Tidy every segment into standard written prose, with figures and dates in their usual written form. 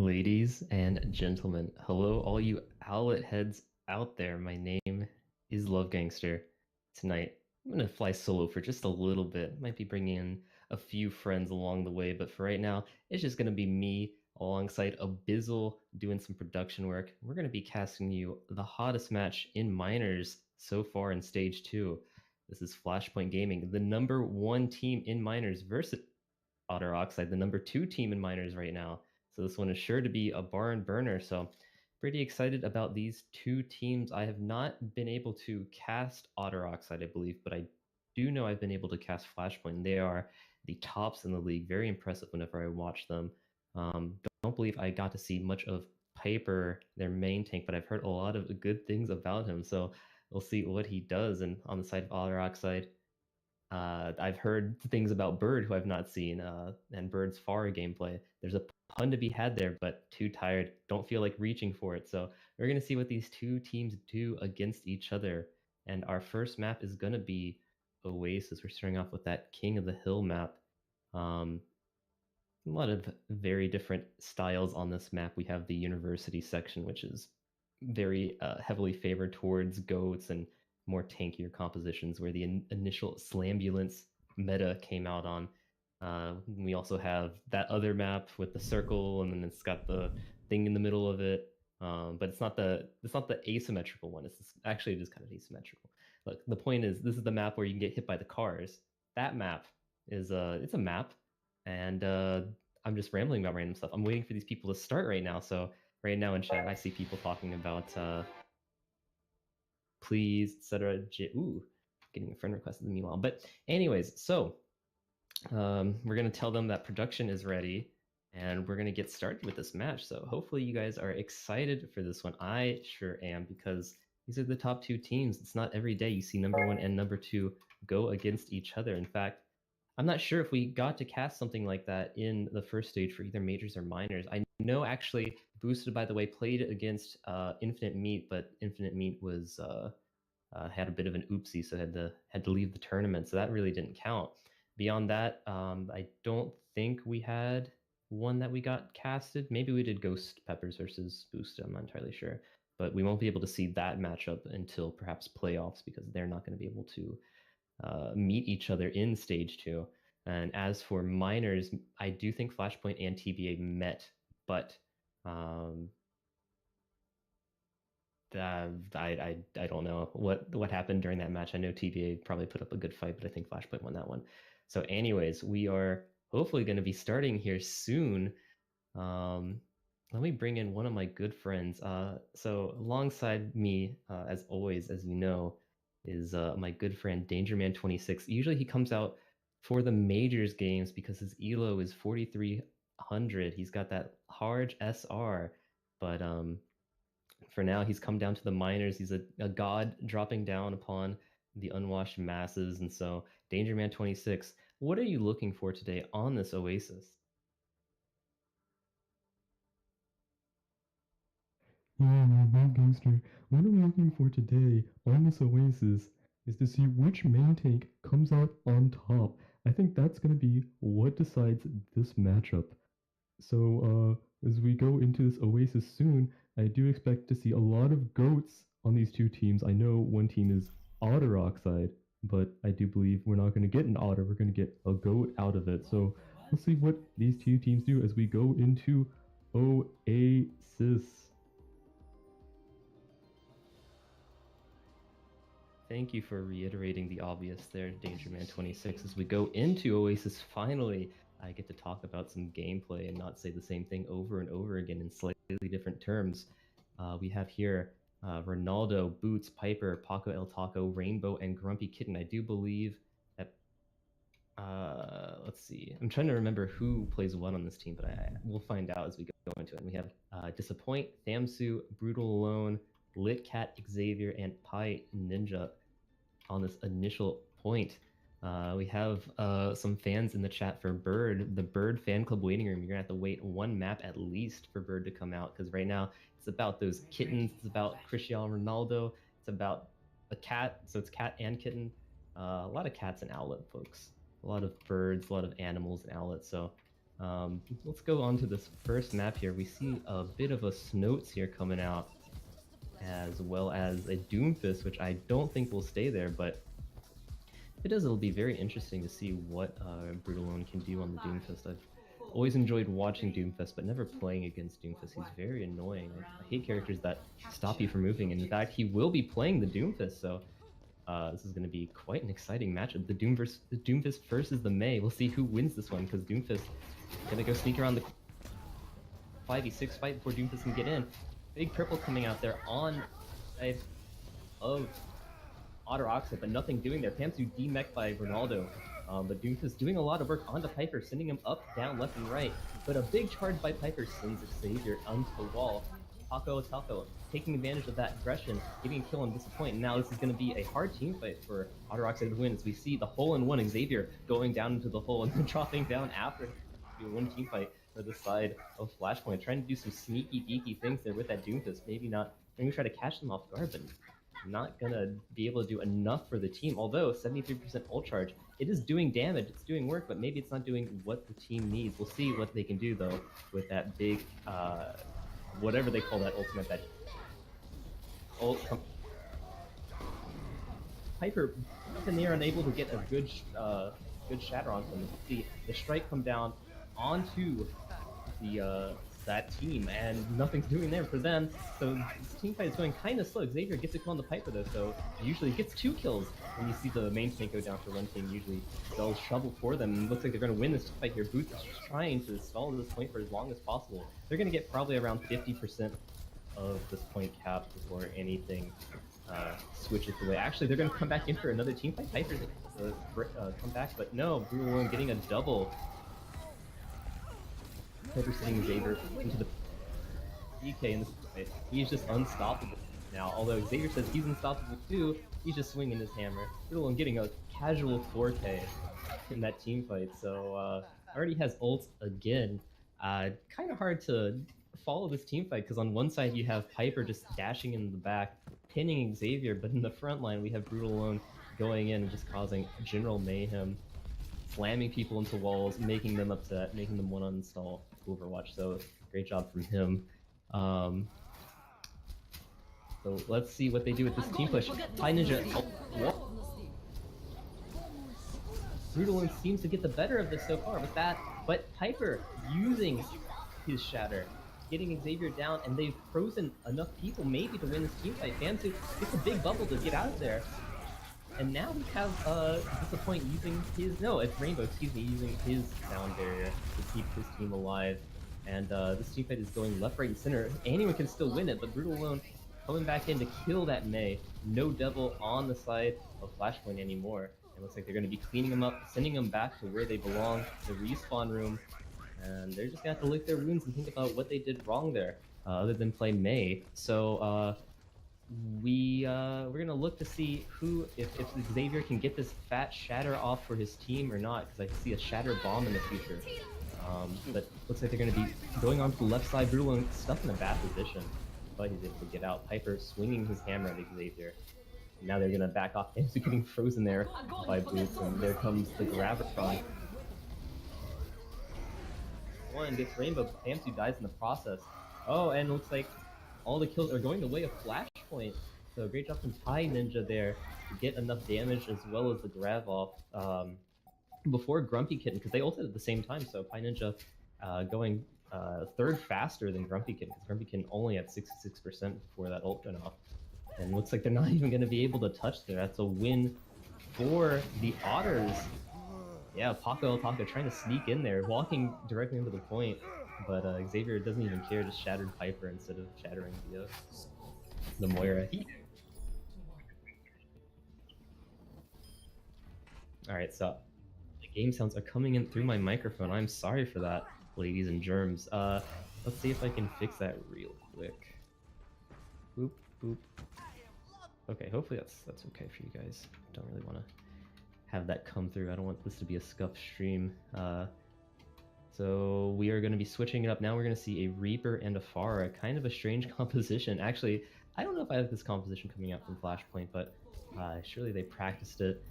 Ladies and gentlemen, hello, all you Owlet heads out there. My name is LuvGangster. Tonight, I'm gonna fly solo for just a little bit. Might be bringing in a few friends along the way, but for right now, it's just gonna be me alongside Abizzle doing some production work. We're gonna be casting you the hottest match in minors so far in stage two. This is Flashpoint Gaming, the number one team in minors versus Otter Oxide, the number two team in minors right now. So this one is sure to be a barn burner. So pretty excited about these two teams. I have not been able to cast Otter Oxide, I believe, but I do know I've been able to cast Flashpoint. They are the tops in the league. Very impressive whenever I watch them. Don't believe I got to see much of Piper, their main tank, but I've heard a lot of good things about him. So we'll see what he does. And on the side of Otter Oxide, I've heard things about Bird who I've not seen, and Bird's Far gameplay. There's a pun to be had there, but too tired. Don't feel like reaching for it. So we're going to see what these two teams do against each other. And our first map is going to be Oasis. We're starting off with that King of the Hill map. A lot of very different styles on this map. We have the university section, which is very heavily favored towards goats and more tankier compositions, where the initial Slambulance meta came out on. We also have that other map with the circle, and then it's got the thing in the middle of it. But it's not the asymmetrical one. Actually it is kind of asymmetrical. Look, the point is this is the map where you can get hit by the cars. That map is it's a map, and I'm just rambling about random stuff. I'm waiting for these people to start right now. So right now in chat, I see people talking about please, etc. Ooh, getting a friend request in the meanwhile. But anyways, so we're gonna tell them that production is ready, and we're gonna get started with this match. So hopefully you guys are excited for this one. I sure am, because these are the top two teams. It's not every day you see number one and number two go against each other. In fact, I'm not sure if we got to cast something like that in the first stage for either majors or minors. I know actually Boosted, by the way, played against Infinite Meat, but Infinite Meat was had a bit of an oopsie, so had to leave the tournament. So that really didn't count. Beyond that, I don't think we had one that we got casted. Maybe we did Ghost Peppers versus Boosted. I'm not entirely sure, but we won't be able to see that matchup until perhaps playoffs, because they're not going to be able to meet each other in stage two. And as for minors, I do think Flashpoint and TBA met, but I don't know what happened during that match. I know TBA probably put up a good fight, but I think Flashpoint won that one. So anyways, we are hopefully going to be starting here soon. Let me bring in one of my good friends. So alongside me, as always, as you know, is my good friend DangerMan26. Usually he comes out for the majors games because his elo is 4,300. He's got that large SR, but for now he's come down to the minors. He's a god dropping down upon the unwashed masses. And so DangerMan26, what are you looking for today on this Oasis? Yeah, man, gangster. What I'm looking for today on this Oasis is to see which main tank comes out on top. I think that's going to be what decides this matchup. So, as we go into this Oasis soon, I do expect to see a lot of goats on these two teams. I know one team is Otter Oxide, but I do believe we're not going to get an Otter. We're going to get a goat out of it. So, we'll see what these two teams do as we go into Oasis. Thank you for reiterating the obvious there, DangerMan26. As we go into Oasis, finally, I get to talk about some gameplay and not say the same thing over and over again in slightly different terms. We have here Ronaldo, Boots, Piper, Paco El Taco, Rainbow, and Grumpy Kitten. I do believe that, let's see. I'm trying to remember who plays what on this team, but we'll find out as we go into it. And we have Disappoint, Thamsu, Brutal Alone, Lit Cat, Xavier, and Pi Ninja on this initial point. We have some fans in the chat for Bird, the Bird fan club waiting room. You're gonna have to wait one map at least for Bird to come out, because right now it's about those kittens. It's about Cristiano Ronaldo. It's about a cat. So it's cat and kitten. A lot of cats and Owlet, folks. A lot of birds, a lot of animals and Owlet. So Let's go on to this first map here. We see a bit of a Snoats here coming out, as well as a Doomfist, which I don't think will stay there, but if it does, it'll be very interesting to see what Brutalone can do on the Doomfist. I've always enjoyed watching Doomfist, but never playing against Doomfist. He's very annoying. I hate characters that stop you from moving, and in fact, he will be playing the Doomfist, so this is going to be quite an exciting matchup. The Doomfist versus the Mei. We'll see who wins this one, because Doomfist is going to go sneak around the 5v6 fight before Doomfist can get in. Big purple coming out there on side of Otter Oxide, but nothing doing there. Pamsu demech by Ronaldo. But Doomfist doing a lot of work onto Piper, sending him up, down, left, and right. But a big charge by Piper sends Xavier onto the wall. Taco taking advantage of that aggression, getting a kill on Disappoint. And now this is going to be a hard team fight for Otter Oxide to win, as we see the hole-in-one Xavier going down into the hole and then dropping down after a one team fight for the side of Flashpoint, trying to do some sneaky deaky things there with that Doomfist. Maybe try to catch them off guard, but not gonna be able to do enough for the team. Although 73% ult charge, it is doing damage, it's doing work, but maybe it's not doing what the team needs. We'll see what they can do though with that big, whatever they call that ultimate, that ult. Piper up in the air, unable to get a good shatter onto them. See the strike come down onto the that team, and nothing's doing there for them. So this team fight is going kind of slow. Xavier gets a kill on the Piper though, so usually gets 2 kills. When you see the main tank go down for one team, usually spells trouble for them. And it looks like they're going to win this fight here. Boots is trying to stall this point for as long as possible. They're going to get probably around 50% of this point cap before anything switches away. Actually, they're going to come back in for another team fight. Piper's come back, but no, Brutalone getting a double. Piper sending Xavier into the DK in this fight. He's just unstoppable now. Although Xavier says he's unstoppable too, he's just swinging his hammer. Brutalone getting a casual 4K in that team fight. So already has ults again. Kind of hard to follow this team fight, because on one side you have Piper just dashing in the back, pinning Xavier, but in the front line we have Brutalone going in and just causing general mayhem, slamming people into walls, making them upset, making them want to uninstall Overwatch. So great job from him. So let's see what they do with this team push. High Ninja. Brutalone seems to get the better of this so far with that, but Piper using his shatter, getting Xavier down, and they've frozen enough people maybe to win this team fight. Fansu gets a big bubble to get out of there. And now we have Disappoint using his, no, it's Rainbow, excuse me, using his sound barrier to keep his team alive. And this team fight is going left, right, and center. Anyone can still win it, but Brutalone coming back in to kill that Mei. No devil on the side of Flashpoint anymore. It looks like they're going to be cleaning them up, sending them back to where they belong, the respawn room. And they're just going to have to lick their wounds and think about what they did wrong there, other than play Mei. So, we're gonna look to see if Xavier can get this fat shatter off for his team or not, because I can see a shatter bomb in the future. But looks like they're gonna be going on to the left side. Brutalone stuck in a bad position, but he's able to get out. Piper swinging his hammer at Xavier. And now they're gonna back off. He's getting frozen there by Boots, and there comes the Gravitron. One gets Rainbow, Pamsu dies in the process. Oh, and looks like all the kills are going the way of Flashpoint. So great job from High Ninja there to get enough damage as well as the grab off before Grumpy Kitten, because they ulted at the same time. So High Ninja going third faster than Grumpy Kitten, because Grumpy Kitten only at 66% before that ult went off. And looks like they're not even going to be able to touch there. That's a win for the Otters. Yeah, Taco trying to sneak in there, walking directly into the point. But Xavier doesn't even care, just shattered Piper instead of shattering the Moira. Alright, so the game sounds are coming in through my microphone. I'm sorry for that, ladies and germs. Let's see if I can fix that real quick. Boop, boop. Okay, hopefully that's okay for you guys. Don't really want to have that come through. I don't want this to be a scuffed stream. So we are going to be switching it up. Now we're going to see a Reaper and a Pharah, kind of a strange composition. Actually, I don't know if I have this composition coming out from Flashpoint, but surely they practiced it.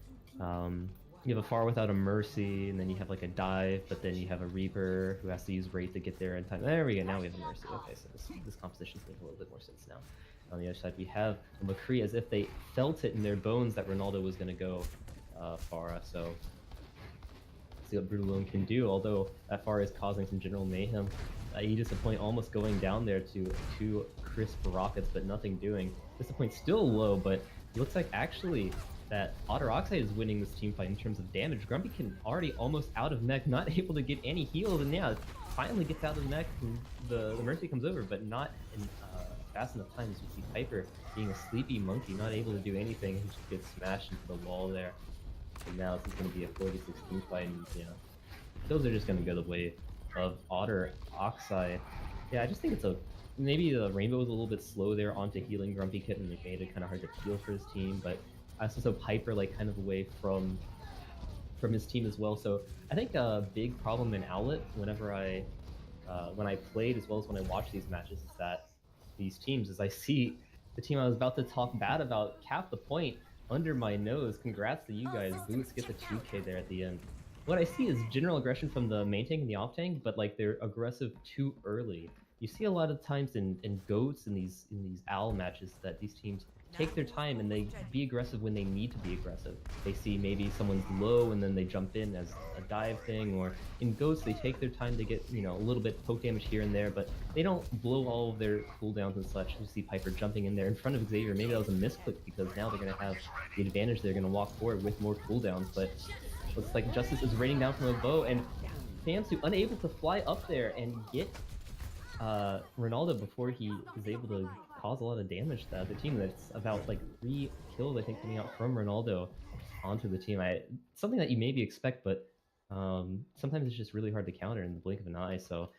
you have a Far without a Mercy, and then you have like a dive, but then you have a Reaper who has to use Wraith to get there in time. There we go, now we have a Mercy. Okay, so this composition's making a little bit more sense now. On the other side, we have a McCree as if they felt it in their bones that Ronaldo was going to go Pharah, so see what Brutalone can do, although that Pharah is causing some general mayhem. Disappoint almost going down there to two crisp rockets, but nothing doing. Disappoint still low, but it looks like actually that Otter Oxide is winning this team fight in terms of damage. Grumpy can already almost out of mech, not able to get any heals, and yeah, finally gets out of the mech. The Mercy comes over, but not in fast enough time. As we see Piper being a sleepy monkey, not able to do anything, he just gets smashed into the wall there. And now this is going to be a 40-16 fight, and you know, those are just going to go the way of Otter Oxide. Yeah, I just think it's maybe the Rainbow was a little bit slow there onto healing Grumpy Kitten, and it made it kind of hard to heal for his team, but I also saw Piper like kind of away from his team as well. So I think a big problem in Owlet whenever when I played as well as when I watched these matches is that these teams, as I see the team I was about to talk bad about cap the point under my nose. Congrats to you guys. Boots get the 2k there at the end. What I see is general aggression from the main tank and the off tank, but like they're aggressive too early. You see a lot of times in goats in these owl matches that these teams take their time and they be aggressive when they need to be aggressive. They see maybe someone's low and then they jump in as a dive thing, or in goats they take their time to get, you know, a little bit poke damage here and there, but they don't blow all of their cooldowns and such. You see Piper jumping in there in front of Xavier. Maybe that was a misclick because now they're going to have the advantage. They're going to walk forward with more cooldowns, but looks like Justice is raining down from a bow, and Famsu unable to fly up there and get Ronaldo before he is able to cause a lot of damage to the other team. That's about like 3 kills, I think, coming out from Ronaldo onto the team. Something that you maybe expect, but sometimes it's just really hard to counter in the blink of an eye. So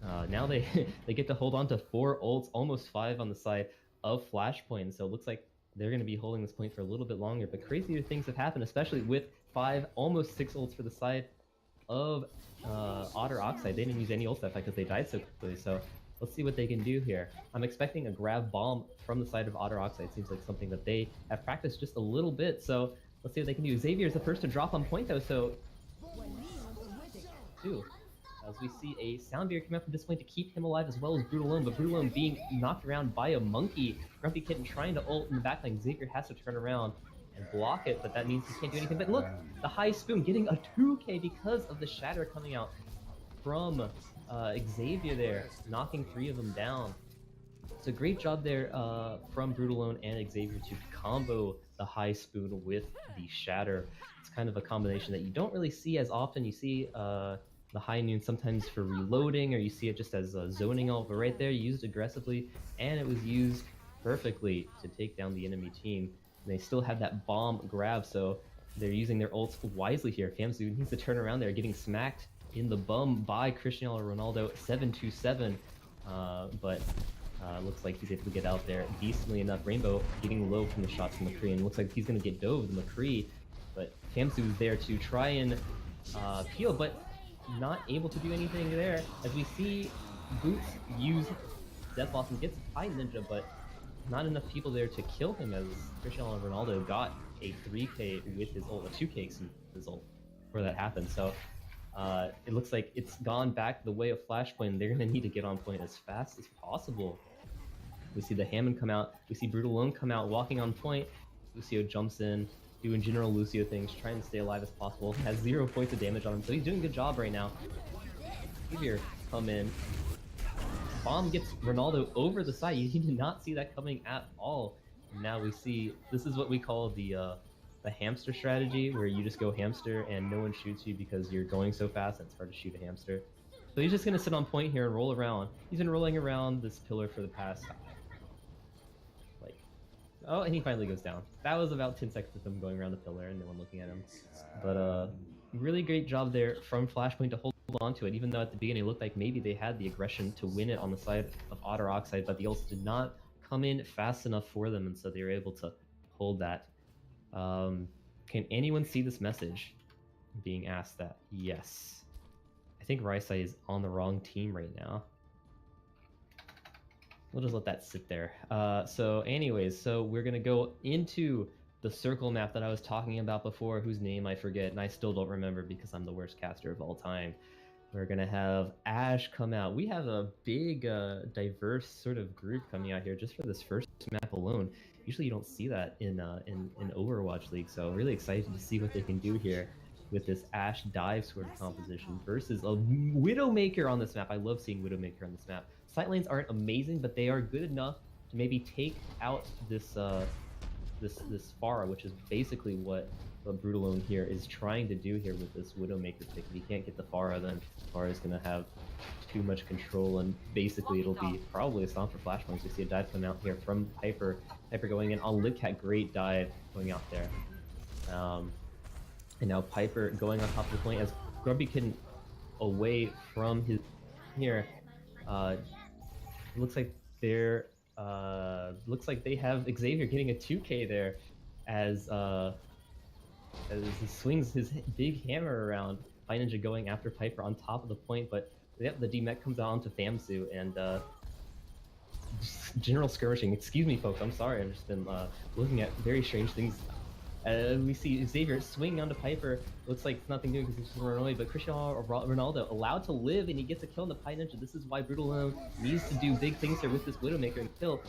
now they they get to hold on to 4 ults, almost 5 on the side of Flashpoint. So it looks like they're going to be holding this point for a little bit longer. But crazier things have happened, especially with 5, almost 6 ults for the side of Otter Oxide. They didn't use any ult that fight because they died so quickly, so let's see what they can do here. I'm expecting a grab bomb from the side of Otter Oxide. Seems like something that they have practiced just a little bit, so let's see what they can do. Xavier is the first to drop on point though, so as we see a Sound Barrier come out from this point to keep him alive, as well as Brutalone, but Brutalone being knocked around by a monkey. Grumpy Kitten trying to ult in the backline. Xavier has to turn around and block it, but that means he can't do anything. But look, the high spoon getting a 2k because of the shatter coming out from Xavier there, knocking 3 of them down. It's a great job there from Brutalone and Xavier to combo the high spoon with the shatter. It's kind of a combination that you don't really see as often. You see the high noon sometimes for reloading, or you see it just as a zoning ult, but right there used aggressively, and it was used perfectly to take down the enemy team. And they still have that bomb grab, so they're using their ults wisely here. Famsu needs to turn around there, getting smacked in the bum by Cristiano Ronaldo, 7-2-7, but looks like he's able to get out there decently enough. Rainbow getting low from the shots from McCree, and looks like he's going to get dove the McCree, but Famsu is there to try and peel, but not able to do anything there, as we see Boots use Death Blossom, gets High Ninja, but not enough people there to kill him, as Cristiano Ronaldo got a 3k with his ult, a 2k with his ult before that happened. So it looks like it's gone back the way of Flashpoint. They're going to need to get on point as fast as possible. We see the Hammond come out, we see Brutalone come out walking on point, Lucio jumps in, doing general Lucio things, trying to stay alive as possible, has 0 points of damage on him, so he's doing a good job right now. Xavier come in, bomb gets Ronaldo over the side. You did not see that coming at all. And now we see, this is what we call the hamster strategy, where you just go hamster and no one shoots you because you're going so fast and it's hard to shoot a hamster. So he's just going to sit on point here and roll around. He's been rolling around this pillar for the past, like, oh, and he finally goes down. That was about 10 seconds of him going around the pillar and no one looking at him. But really great job there from Flashpoint to hold onto it, even though at the beginning it looked like maybe they had the aggression to win it on the side of Otter Oxide, but the ults did not come in fast enough for them, and so they were able to hold that. Can anyone see this message being asked that? Yes. I think Raisai is on the wrong team right now. We'll just let that sit there. So anyways, so we're gonna go into the circle map that I was talking about before, whose name I forget, and I still don't remember because I'm the worst caster of all time. We're gonna have Ash come out. We have a big, diverse sort of group coming out here just for this first map alone. Usually, you don't see that in Overwatch League, so really excited to see what they can do here with this Ash dive sort of composition versus a Widowmaker on this map. I love seeing Widowmaker on this map. Sight lanes aren't amazing, but they are good enough to maybe take out this this Pharah, which is basically what Brutalone here is trying to do here with this Widowmaker pick. If he can't get the Pharah, then Pharah is going to have too much control, and basically it'll be probably a stomp for Flashpoint. We see a dive come out here from Piper. Piper going in on LuvGangster, great dive going out there. And now Piper going on top of the point as Grumpy Kitten away from his here. It looks like they're looks like they have Xavier getting a 2K there as he swings his big hammer around. Fire Ninja going after Piper on top of the point, but yep, the D-Mech comes out onto Famsu and general skirmishing. Excuse me, folks, I'm sorry, I've just been looking at very strange things. We see Xavier swinging onto Piper. Looks like it's nothing doing because he's just run away, but Cristiano Ronaldo allowed to live and he gets a kill on the Fire Ninja. This is why Brutalone needs to do big things here with this Widowmaker and kill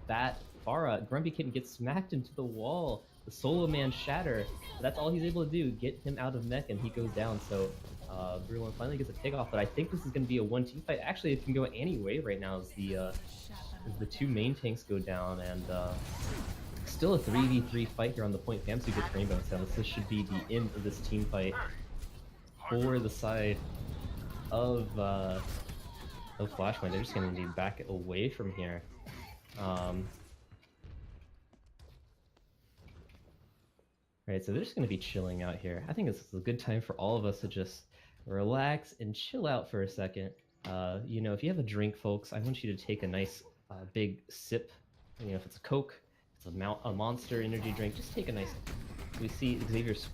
that Pharah. Grumpy Kitten gets smacked into the wall. The Solo Man shatter. That's all he's able to do. Get him out of mech and he goes down. So Brutalone finally gets a takeoff, but I think this is going to be a 1-team fight. Actually, it can go any way right now as the two main tanks go down, and still a 3v3 fight here on the point. Famsu gets Rainbow Sounds. This should be the end of this team fight for the side of Flashpoint. They're just going to be back away from here. Right, so they're just going to be chilling out here. I think this is a good time for all of us to just relax and chill out for a second. You know, if you have a drink, folks, I want you to take a nice big sip. You know, if it's a Coke, it's a Monster energy drink, just take a nice. We see Xavier's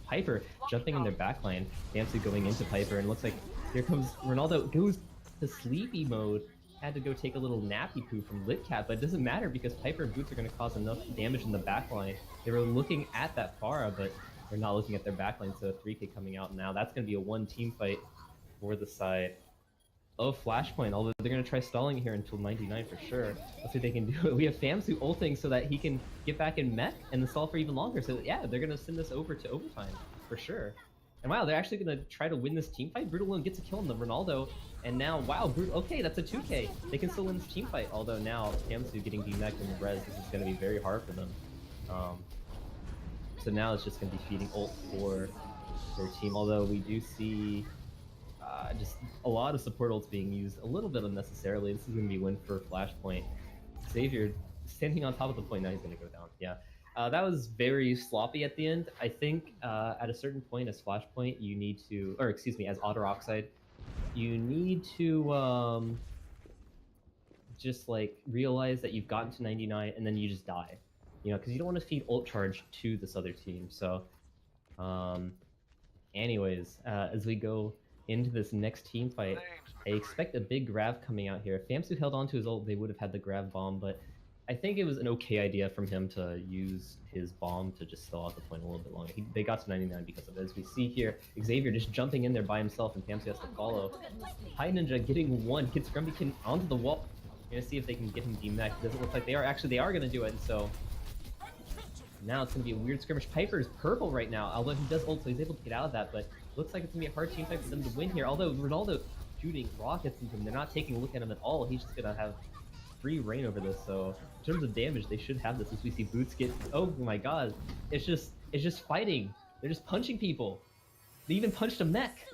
Piper jumping in their backline. Famsu going into Piper, and looks like here comes Ronaldo. Goes to sleepy mode. Had to go take a little nappy poo from LuvGangster, but it doesn't matter because Piper and Boots are going to cause enough damage in the backline. They were looking at that Pharah, but they're not looking at their backline, so 3K coming out now. That's going to be a 1-team fight for the side of Flashpoint, although they're going to try stalling it here until 99 for sure. Let's see if they can do it. We have Famsu ulting so that he can get back in mech and stall for even longer. So yeah, they're going to send this over to overtime for sure. And wow, they're actually going to try to win this team fight. Brutalone gets a kill on the Ronaldo. And now, wow, okay, that's a 2K. They can still win this team fight. Although now, Famsu getting D-Mech and res, this is going to be very hard for them. So now it's just going to be feeding ult for their team. Although we do see just a lot of support ults being used a little bit unnecessarily. This is going to be a win for Flashpoint. Xavier standing on top of the point, now he's going to go down. Yeah. That was very sloppy at the end. I think at a certain point as Flashpoint, you need to, or excuse me, as Otter Oxide, you need to just like realize that you've gotten to 99 and then you just die. You know, because you don't want to feed ult charge to this other team. So, anyways, as we go into this next team fight, I expect a big grab coming out here. If Famsu held on to his ult, they would have had the grab bomb, but I think it was an okay idea from him to use his bomb to just stall out the point a little bit longer. They got to 99 because of it. As we see here, Xavier just jumping in there by himself, and Famsu has to follow. Fire Ninja getting one, gets Grumpy Kitten onto the wall. We're gonna see if they can get him D-Mech. It doesn't look like they are. Actually, they are gonna do it, and so now it's gonna be a weird skirmish. Piper is purple right now, although he does ult, so he's able to get out of that, but looks like it's gonna be a hard team fight for them to win here. Although Ronaldo shooting rockets into him, they're not taking a look at him at all. He's just gonna have free reign over this, so in terms of damage, they should have this. As we see Boots get, oh my god, it's just fighting. They're just punching people. They even punched a mech.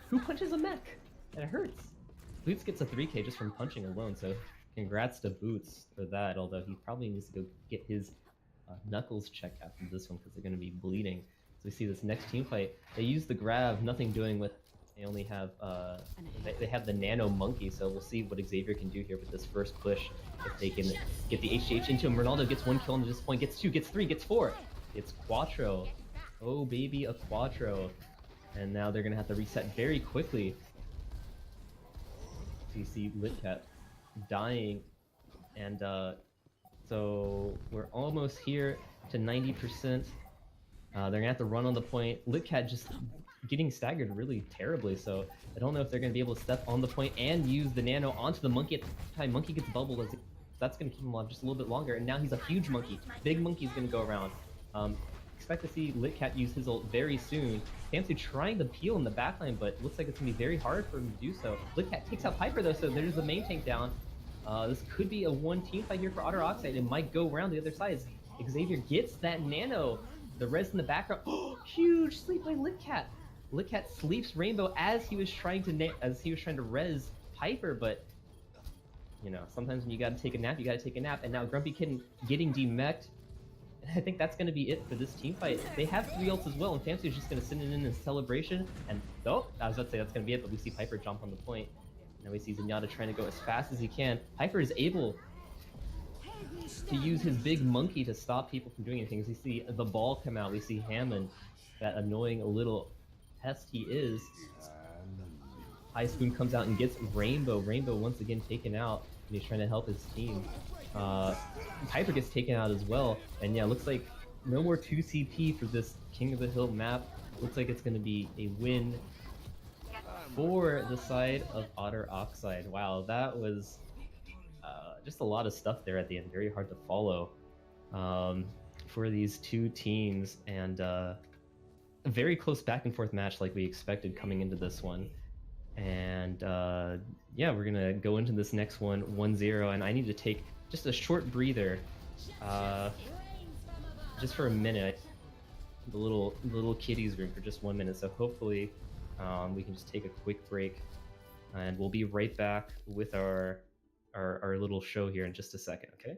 Who punches a mech? That hurts. Boots gets a 3K just from punching alone, so congrats to Boots for that, although he probably needs to go get his knuckles checked after this one because they're going to be bleeding. So we see this next team fight. They use the grab, nothing doing with. They only have they have the nano monkey, so we'll see what Xavier can do here with this first push. If they can get the HH into him. Ronaldo gets one kill on this point, gets 2, gets 3, gets 4. It's Quattro. Oh baby, a Quattro. And now they're gonna have to reset very quickly. So you see LuvGangster dying, and So we're almost here to 90%. They're gonna have to run on the point. LuvGangster just getting staggered really terribly, so I don't know if they're gonna be able to step on the point and use the nano onto the monkey at the time. Monkey gets bubbled, as that's gonna keep him alive just a little bit longer, and now he's a huge monkey. Big monkey's gonna go around. Expect to see LuvGangster use his ult very soon. Fancy trying to peel in the backline, but looks like it's gonna be very hard for him to do so. LuvGangster takes out Piper though, so there's the main tank down. This could be a one team fight here for Otter Oxide. It might go around the other side. Xavier gets that nano. The res in the background. Oh, huge sleep by LuvGangster. LuvGangster sleeps Rainbow as he was trying to res Piper, but you know, sometimes when you gotta take a nap, you gotta take a nap. And now Grumpy Kitten getting demeched. I think that's gonna be it for this team fight. They have 3 ults as well, and Fancy is just gonna send it in a celebration. And oh, I was about to say that's gonna be it, but we see Piper jump on the point. Now we see Zenyatta trying to go as fast as he can. Piper is able to use his big monkey to stop people from doing anything. As we see the ball come out, we see Hammond, that annoying little pest he is. High Spoon comes out and gets Rainbow. Rainbow once again taken out, and he's trying to help his team. Piper gets taken out as well, and yeah, looks like no more 2 CP for this King of the Hill map. Looks like it's going to be a win for the side of Otter Oxide. Wow, that was just a lot of stuff there at the end. Very hard to follow for these 2 teams, and a very close back and forth match like we expected coming into this one. And yeah, we're gonna go into this next one 1-0, and I need to take just a short breather, just for a minute. The little kiddies room for just 1 minute. So hopefully we can just take a quick break, and we'll be right back with our little show here in just a second. Okay.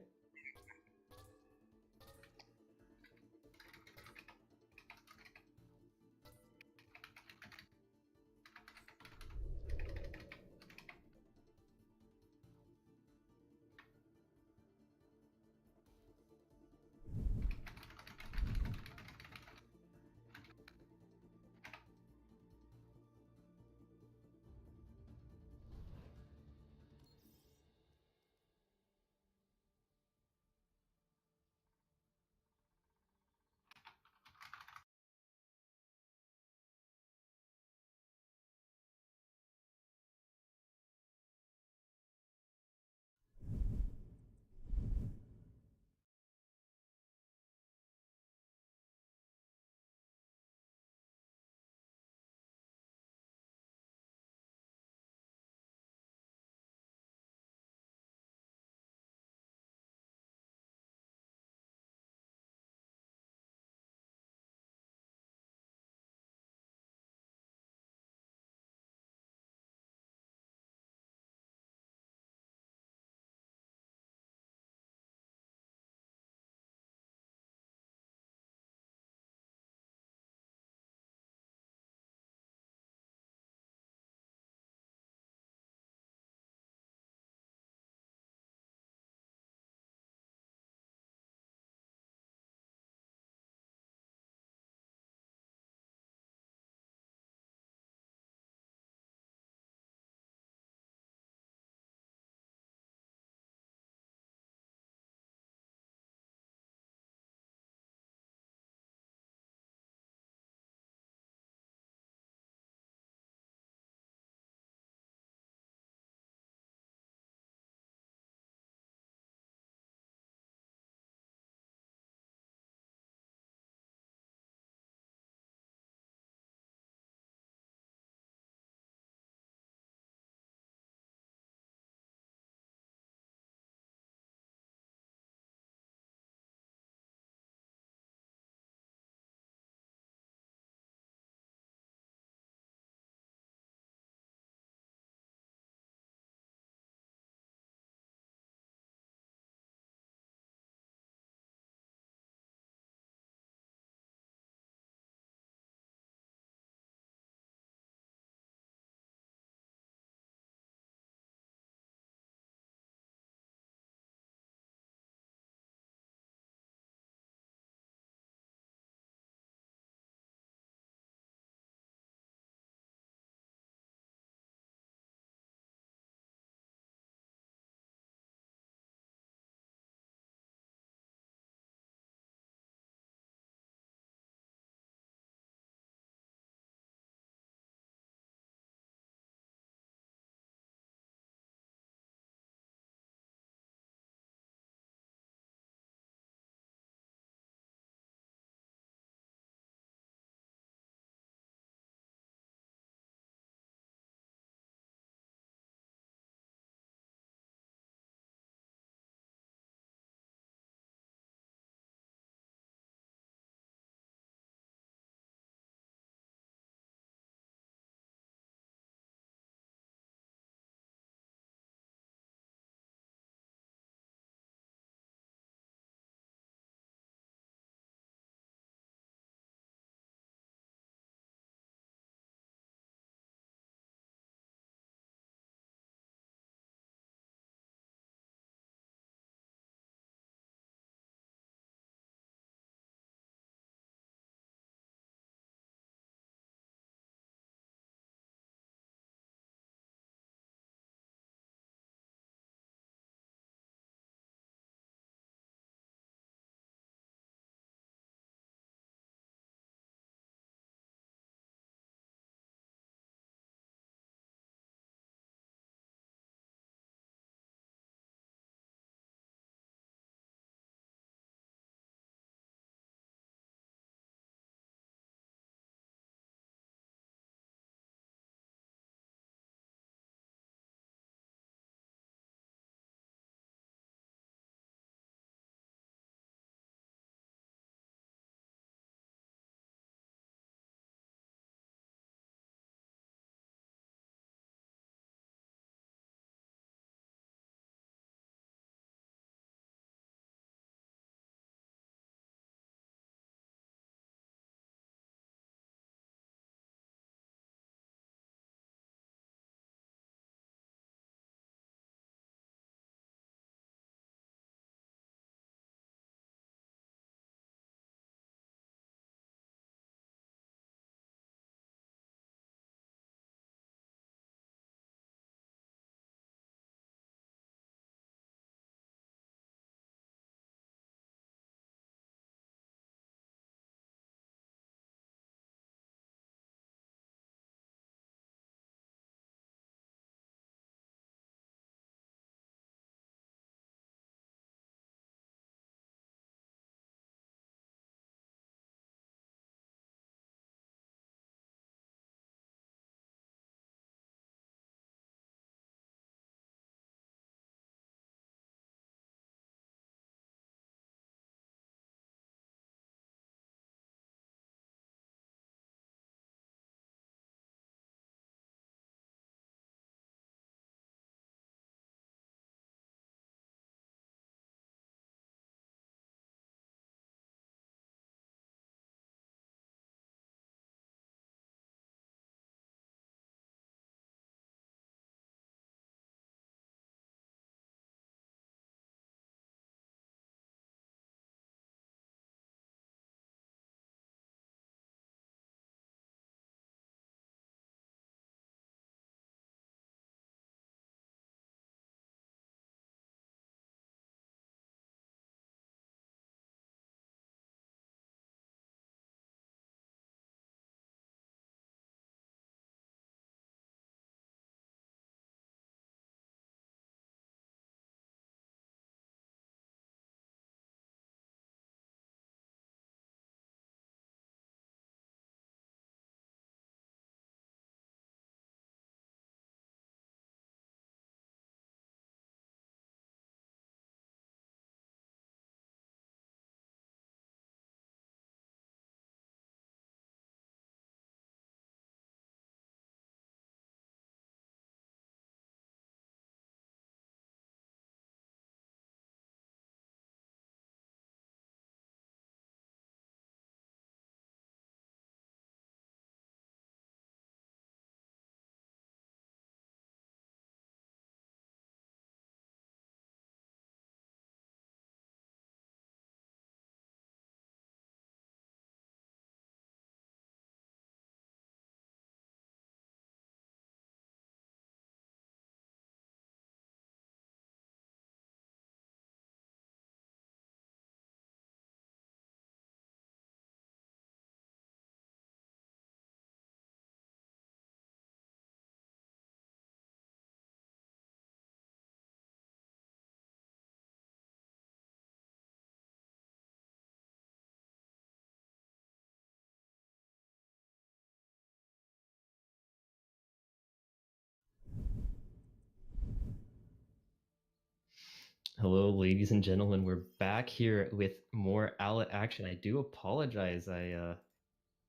Hello, ladies and gentlemen. We're back here with more Owlet action. I do apologize. I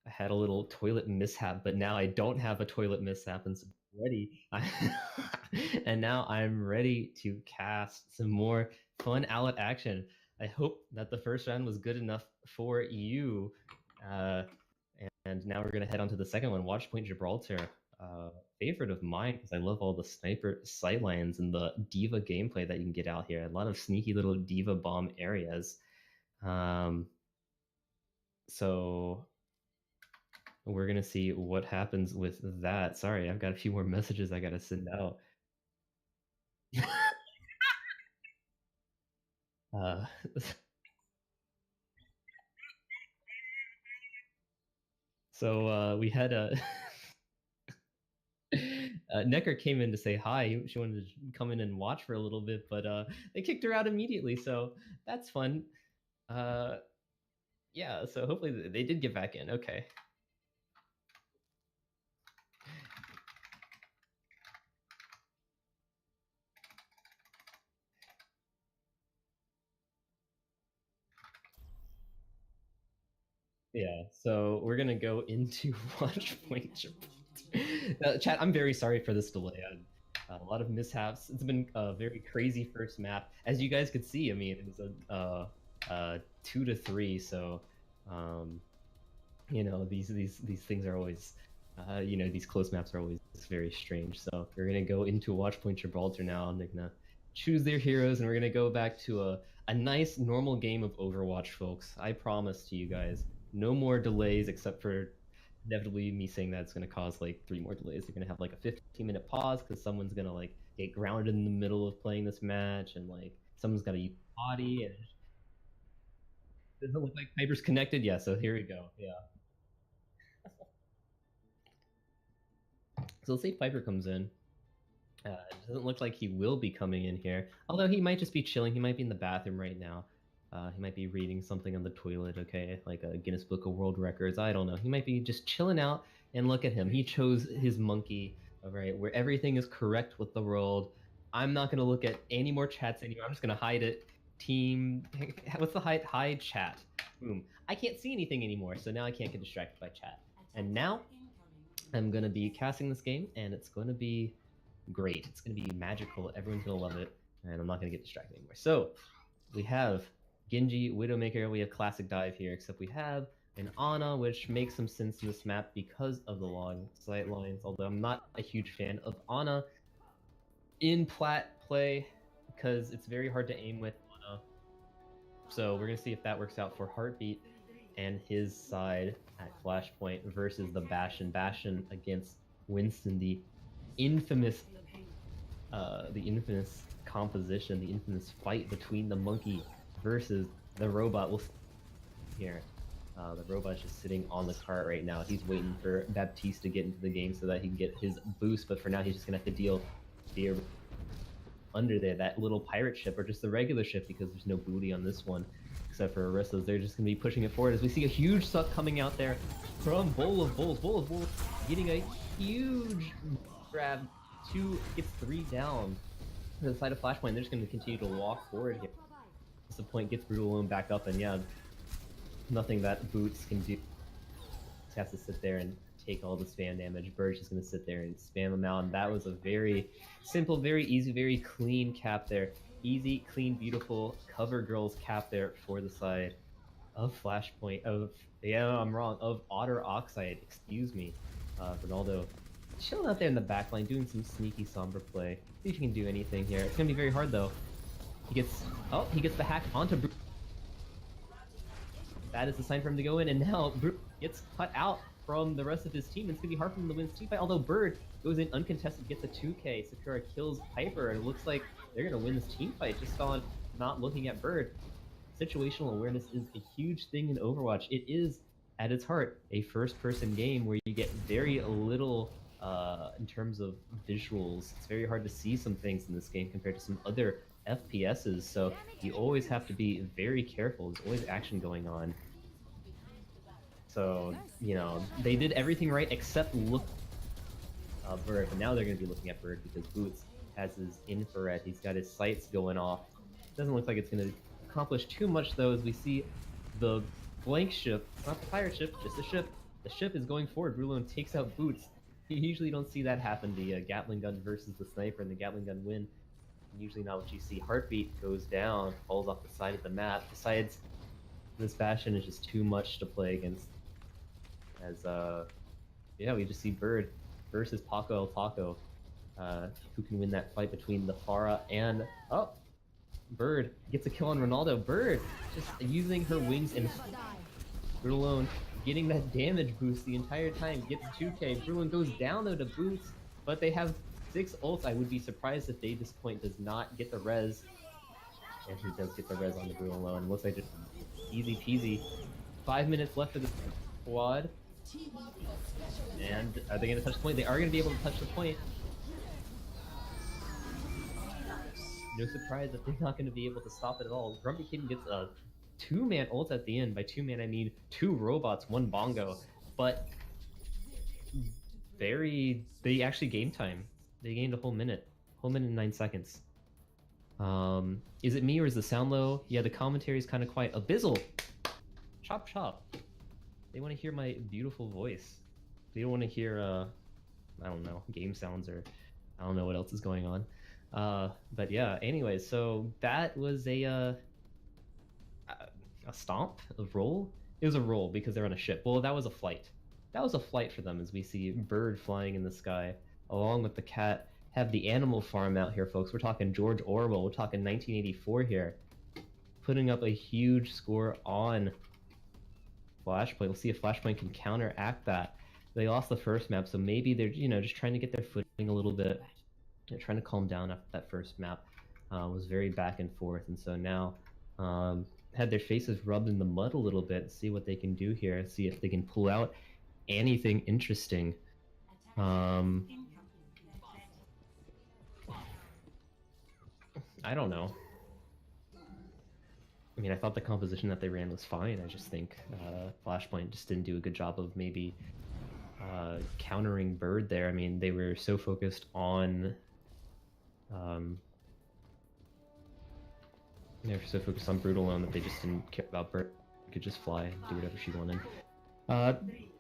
had a little toilet mishap, but now I don't have a toilet mishap, and so I'm ready. And now I'm ready to cast some more fun Owlet action. I hope that the first round was good enough for you. And now we're gonna head on to the second one, Watchpoint Gibraltar. Favorite of mine because I love all the sniper sightlines and the diva gameplay that you can get out here. A lot of sneaky little diva bomb areas. So we're gonna see what happens with that. Sorry, I've got a few more messages I gotta send out. uh, so we had a Necker came in to say hi. She wanted to come in and watch for a little bit, but they kicked her out immediately. So that's fun. Yeah. So hopefully they did get back in. Okay. Yeah, so we're gonna go into Flashpoint. Chat, I'm very sorry for this delay. A lot of mishaps. It's been a very crazy first map. As you guys could see, I mean, it was a 2-3. So, you know, these things are always, you know, these close maps are always very strange. So we're gonna go into Watchpoint Gibraltar now, and they're gonna choose their heroes, and we're gonna go back to a nice normal game of Overwatch, folks. I promise to you guys. No more delays, except for inevitably me saying that it's going to cause like 3 more delays. They're going to have like a 15-minute pause because someone's going to like get grounded in the middle of playing this match, and like someone's got to use the body, and it doesn't look like Piper's connected. Yeah, so here we go. Yeah. So let's see if Piper comes in. It doesn't look like he will be coming in here, although he might just be chilling. He might be in the bathroom right now. He might be reading something on the toilet, okay, like a Guinness Book of World Records. I don't know. He might be just chilling out, and look at him. He chose his monkey, all right, where everything is correct with the world. I'm not going to look at any more chats anymore. I'm just going to hide it. Team, what's the hide? Hide chat. Boom. I can't see anything anymore, so now I can't get distracted by chat. And now I'm going to be casting this game, and it's going to be great. It's going to be magical. Everyone's going to love it, and I'm not going to get distracted anymore. So we have Genji, Widowmaker, we have Classic Dive here, except we have an Ana, which makes some sense in this map because of the long sight lines, although I'm not a huge fan of Ana in plat play because it's very hard to aim with Ana. So we're going to see if that works out for Heartbeat and his side at Flashpoint versus the Bastion. Bastion against Winston, the infamous composition, the infamous fight between the monkey versus the robot. We'll see here. The robot's just sitting on the cart right now. He's waiting for Baptiste to get into the game so that he can get his boost, but for now he's just gonna have to deal here under there, that little pirate ship, or just the regular ship, because there's no booty on this one, except for Arissa's. They're just gonna be pushing it forward as we see a huge suck coming out there from Bowl of Bulls. Bowl of Bulls getting a huge grab. 2 gets 3 down to the side of Flashpoint. They're just gonna continue to walk forward here. The point gets Brutal Alone back up, and yeah, nothing that Boots can do. Just has to sit there and take all the spam damage. Bird's just going to sit there and spam him out, and that was a very simple, very easy, very clean cap there. Easy, clean, beautiful cover girls cap there for the side of Flashpoint, of, yeah, I'm wrong, of Otter Oxide, excuse me. Ronaldo chilling out there in the backline, doing some sneaky Sombra play. See if he can do anything here. It's going to be very hard, though. He gets the hack onto Brute. That is the sign for him to go in, and now Brute gets cut out from the rest of his team. It's gonna be hard for him to win this team fight, although Bird goes in uncontested, gets a 2K. Sakura kills Piper, and it looks like they're gonna win this team fight just on not looking at Bird. Situational awareness is a huge thing in Overwatch. It is, at its heart, a first-person game where you get very little in terms of visuals. It's very hard to see some things in this game compared to some other FPSs, so you always have to be very careful. There's always action going on. So, you know, they did everything right except look Bird, but now they're going to be looking at Bird because Boots has his infrared. He's got his sights going off Doesn't look like it's going to accomplish too much though, as we see the blank ship, not the pirate ship, just the ship. The ship is going forward. Brulone takes out Boots. You usually don't see that happen, the Gatling gun versus the sniper, and the Gatling gun win. Usually not what you see. Heartbeat goes down, falls off the side of the map. Besides, this Bastion is just too much to play against. As, yeah, we just see Bird versus Paco El Taco. Who can win that fight between the Pharah and... Oh! Bird gets a kill on Ronaldo. Bird just using her wings and Brulone getting that damage boost the entire time. Gets 2k. Brulone goes down though to Boots, but they have 6 ults. I would be surprised if they disappoint does not get the res. And he does get the res on the Brulone. Looks like just easy peasy. 5 minutes left of the quad. And are they going to touch the point? They are going to be able to touch the point. No surprise that they're not going to be able to stop it at all. Grumpy Kitten gets a 2-man ult at the end. By 2-man, I mean 2 robots, 1 bongo. But they actually gained time. They gained a whole minute and 9 seconds. Is it me or is the sound low? Yeah, the commentary is kind of quiet. Abizzle! Chop chop. They want to hear my beautiful voice. They don't want to hear, I don't know, game sounds or I don't know what else is going on. But yeah, anyway, so that was a stomp? A roll? It was a roll because they're on a ship. Well, that was a flight. That was a flight for them as we see Bird flying in the sky along with the cat. Have the animal farm out here, folks. We're talking George Orwell. We're talking 1984 here. Putting up a huge score on Flashpoint. We'll see if Flashpoint can counteract that. They lost the first map, so maybe they're, you know, just trying to get their footing a little bit. They're trying to calm down after that first map. Was very back and forth, and so now had their faces rubbed in the mud a little bit. See what they can do here. See if they can pull out anything interesting. I don't know. I mean, I thought the composition that they ran was fine. I just think Flashpoint just didn't do a good job of maybe countering Bird there. I mean, they were so focused on Brutalone that they just didn't care about Bird. Could just fly, do whatever she wanted.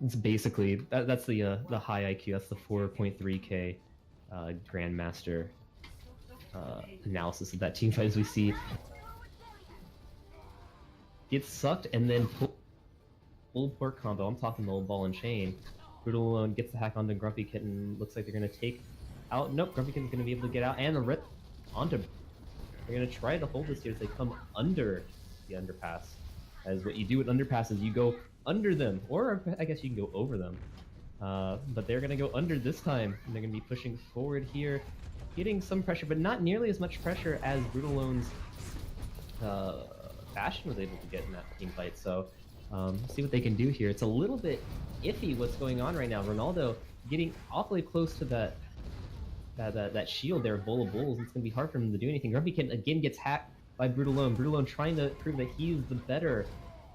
It's basically that's the high IQ. That's the 4.3k Grandmaster analysis of that team fight. As we see, gets sucked and then full pork combo. I'm talking the old ball and chain. Brutalone gets the hack onto Grumpy Kitten. Looks like they're gonna take out. Nope, Grumpy Kitten's gonna be able to get out and a rip onto. They're gonna try to hold this here as they come under the underpass. As what you do with underpasses, you go under them, or I guess you can go over them. But they're gonna go under this time, and they're gonna be pushing forward here, getting some pressure, but not nearly as much pressure as Brutalone's Bastion was able to get in that team fight. So see what they can do here. It's a little bit iffy what's going on right now. Ronaldo getting awfully close to that shield there, Bull of Bulls. It's gonna be hard for him to do anything. Grumpy Kitten again gets hacked by Brutalone. Brutalone trying to prove that he's the better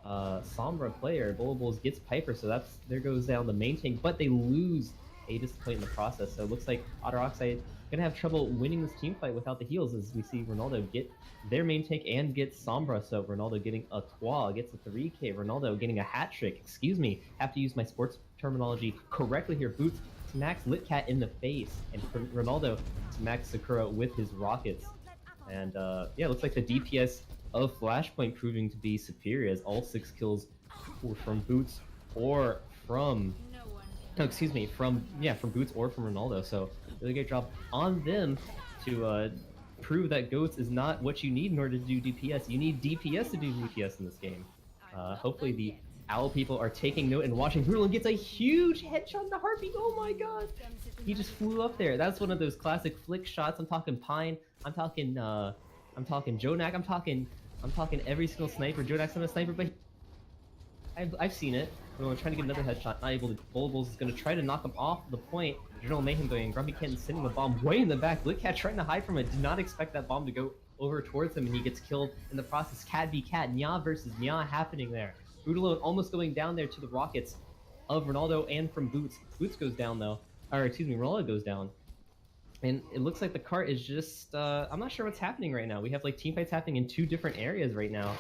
Sombra player. Bull of Bulls gets Piper, so there goes down the main tank, but they lose a disappoint in the process. So it looks like Otter Oxide gonna have trouble winning this team fight without the heals, as we see Ronaldo get their main tank and get Sombra. So Ronaldo getting a Twa, gets a 3k. Ronaldo getting a hat trick. Excuse me, have to use my sports terminology correctly here. Boots smacks Litcat in the face, and Ronaldo smacks Sakura with his rockets. And yeah, it looks like the DPS of Flashpoint proving to be superior, as all 6 kills were from Boots or from... No, excuse me, from Boots or from Ronaldo. So really great job on them to prove that Goats is not what you need in order to do DPS. You need DPS to do DPS in this game. Hopefully the Owl people are taking note and watching. Brulon gets a huge headshot in the heartbeat. Oh my god! He just flew up there. That's one of those classic flick shots. I'm talking Pine. I'm talking Jonak. I'm talking every single sniper. Jonak's not a sniper, but I've seen it. We're trying to get another headshot, not able to. Bulbul's is going to try to knock him off the point. General Mayhem going, Grumpy Kitten sending the bomb way in the back. Litcat trying to hide from it. Did not expect that bomb to go over towards him, and he gets killed in the process. Cat v Cat, Nya versus Nya happening there. Brutalone almost going down there to the rockets of Ronaldo and from Boots. Boots goes down though. Or excuse me, Ronaldo goes down. And it looks like the cart is just, I'm not sure what's happening right now. We have like team fights happening in 2 different areas right now.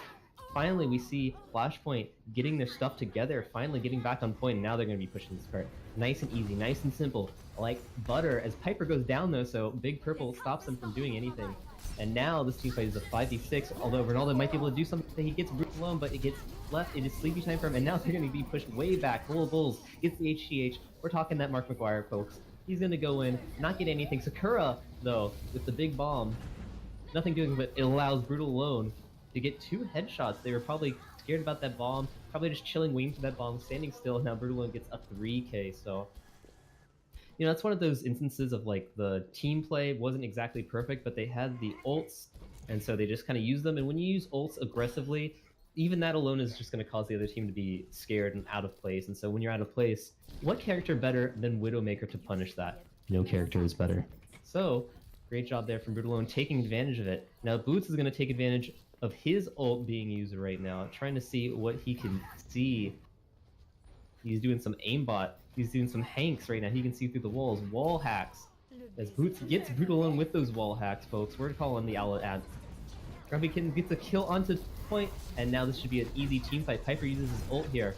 Finally, we see Flashpoint getting their stuff together, finally getting back on point, and now they're going to be pushing this cart. Nice and easy, nice and simple, like butter, as Piper goes down though, so Big Purple stops them from doing anything. And now this team fight is a 5v6, although Ronaldo might be able to do something. He gets brute alone, but it gets left. It is sleepy time for him, and now they're going to be pushed way back. Bull of Bulls gets the HGH. We're talking that Mark McGuire, folks. He's going to go in, not get anything. Sakura, though, with the big bomb, nothing doing, but it allows Brutal Alone to get 2 headshots. They were probably scared about that bomb, probably just chilling, waiting for that bomb, standing still, and now Brutal Alone gets a 3k, so... You know, it's one of those instances of, like, the team play wasn't exactly perfect, but they had the ults, and so they just kind of used them, and when you use ults aggressively, even that alone is just going to cause the other team to be scared and out of place, and so when you're out of place, what character better than Widowmaker to punish that? No character is better. So, great job there from Brutal Alone, taking advantage of it. Now, Boots is going to take advantage of his ult being used right now, trying to see what he can see. He's doing some aimbot. He's doing some hanks right now. He can see through the walls. Wall hacks. As Boots gets Brutal Alone with those wall hacks, folks. We're calling the Owlet ad. Grumpy Kitten gets a kill onto point, and now this should be an easy team fight. Piper uses his ult here,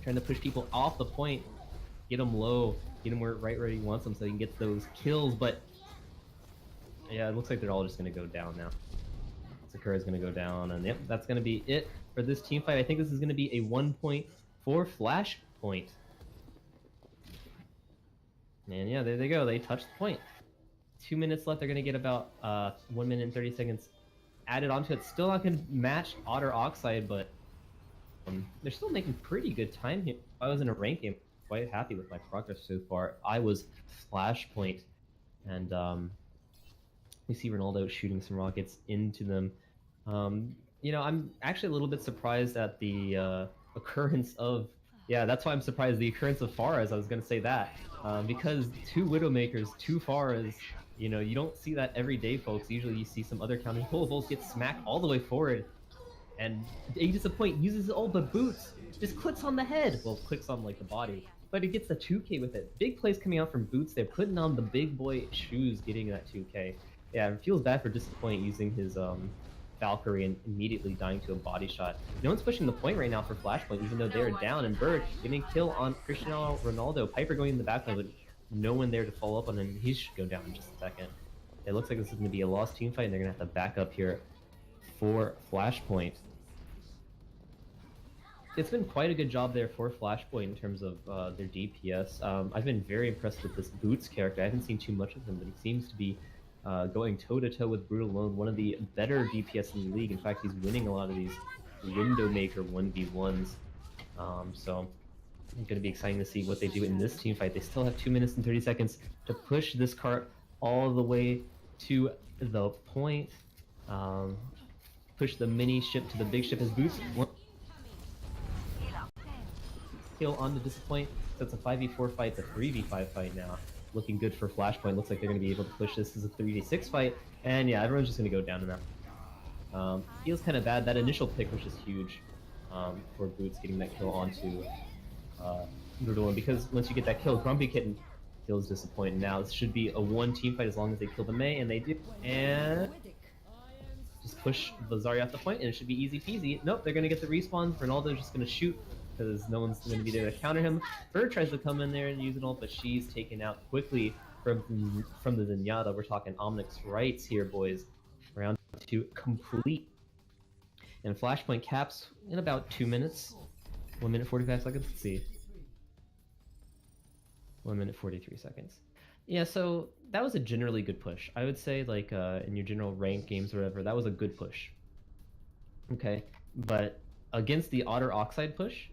trying to push people off the point, get them low, get them right where he wants them so he can get those kills, but yeah, it looks like they're all just going to go down now. Sakura's going to go down, and yep, that's going to be it for this team fight. I think this is going to be a 1 point for Flashpoint. And yeah, there they go. They touched the point. 2 minutes left. They're going to get about 1 minute and 30 seconds added onto it. Still not going to match Otter Oxide, but they're still making pretty good time here. If I was in a rank game, quite happy with my progress so far. I was Flashpoint, and we see Ronaldo shooting some rockets into them. You know, I'm actually a little bit surprised at the occurrence of... Yeah, that's why I'm surprised the occurrence of Faraz. I was going to say that. Because 2 Widowmakers, 2 Faraz, you know, you don't see that every day, folks. Usually you see some other counters. Bulls get smacked all the way forward. And Aegis of Point uses all the Boots. Just clicks on the head. Well, clicks on, like, the body. But it gets the 2k with it. Big plays coming out from Boots. They're putting on the big boy shoes, getting that 2k. Yeah, it feels bad for Disappoint using his Valkyrie and immediately dying to a body shot. No one's pushing the point right now for Flashpoint, even though they're down, and Bird getting a kill on Cristiano Ronaldo. Piper going in the back line, but no one there to follow up on him. He should go down in just a second. It looks like this is going to be a lost team fight, and they're going to have to back up here for Flashpoint. It's been quite a good job there for Flashpoint in terms of their DPS. I've been very impressed with this Boots character. I haven't seen too much of him, but he seems to be going toe-to-toe with Brutal Alone, one of the better DPS in the league. In fact, he's winning a lot of these Windowmaker 1v1s. So it's going to be exciting to see what they do in this team fight. They still have 2 minutes and 30 seconds to push this cart all the way to the point. Push the mini ship to the big ship as Boots. Kill on the Disappoint. So it's a 5v4 fight, it's a 3v5 fight now. Looking good for Flashpoint. Looks like they're going to be able to push this as a 3v6 fight. And yeah, everyone's just going to go down in that. Feels kind of bad. That initial pick was just huge for Boots getting that kill onto Brutal One. Because once you get that kill, Grumpy Kitten feels disappointed. Now this should be a 1 team fight as long as they kill the Mei, and they do. And just push the Zarya off the point, and it should be easy peasy. Nope, they're going to get the respawn. Ronaldo's just going to shoot, because no one's going to be there to counter him. Bird tries to come in there and use it all, but she's taken out quickly from the Zenyatta. We're talking Omnix rights here, boys. Round 2 complete. And Flashpoint caps in about 2 minutes. 1 minute 45 seconds. Let's see. 1 minute 43 seconds. Yeah, so that was a generally good push. I would say, like, in your general rank games or whatever, that was a good push. Okay, but against the Otter Oxide push,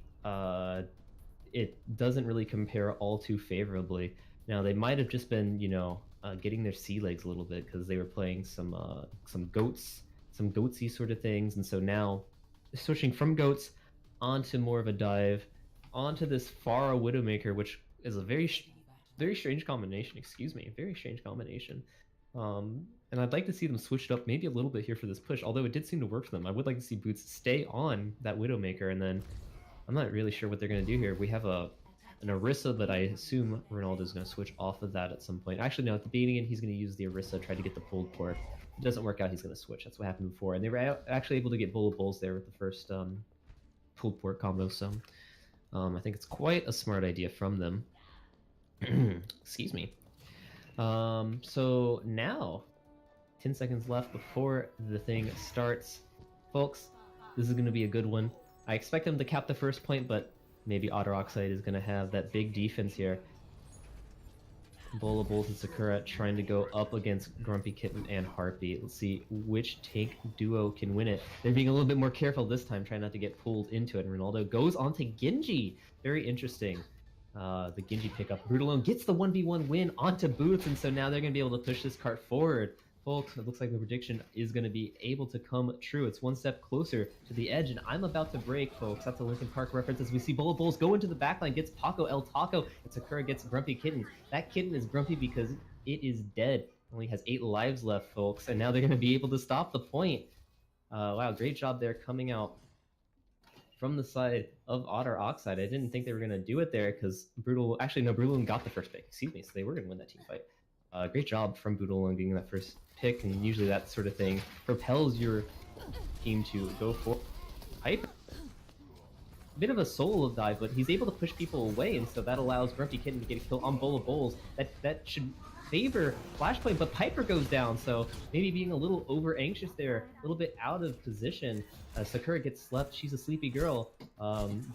it doesn't really compare all too favorably. Now, they might have just been, you know, getting their sea legs a little bit because they were playing some goats, some goatsy sort of things, and so now switching from goats onto more of a dive, onto this Pharah Widowmaker, which is a very strange combination. Excuse me, very strange combination. And I'd like to see them switched up maybe a little bit here for this push, although it did seem to work for them. I would like to see Boots stay on that Widowmaker, and then I'm not really sure what they're going to do here. We have a an Orisa, but I assume Ronaldo's going to switch off of that at some point. Actually, no, at the beginning, he's going to use the Orisa, try to get the pulled port. If it doesn't work out, he's going to switch. That's what happened before. And they were actually able to get bullet bulls there with the first pulled port combo, so I think it's quite a smart idea from them. Excuse me. So now, 10 seconds left before the thing starts. Folks, this is going to be a good one. I expect him to cap the first point, but maybe Otter Oxide is going to have that big defense here. Bola Bulls and Sakura trying to go up against Grumpy Kitten and Heartbeat. Let's see which tank duo can win it. They're being a little bit more careful this time, trying not to get pulled into it. And Ronaldo goes on to Genji. Very interesting. The Genji pickup. Brutalone gets the 1v1 win onto Boots, and so now they're going to be able to push this cart forward. Folks, it looks like the prediction is going to be able to come true. It's one step closer to the edge, and I'm about to break, folks. That's a Linkin Park reference as we see Bola Bulls go into the backline, gets Paco El Taco, and Sakura gets Grumpy Kitten. That kitten is grumpy because it is dead. Only has 8 lives left, folks, and now they're going to be able to stop the point. Wow, great job there coming out from the side of Otter Oxide. I didn't think they were going to do it there because Brutalone got the first pick. Excuse me, so they were going to win that team fight. Great job from Brutalone getting that first pick, and usually that sort of thing propels your team to go for Hyper. Bit of a solo dive, but he's able to push people away, and so that allows Grumpy Kitten to get a kill on Bola Bulls. That should favor Flashpoint, but Piper goes down, so maybe being a little over anxious there, a little bit out of position. Sakura gets slept, she's a sleepy girl,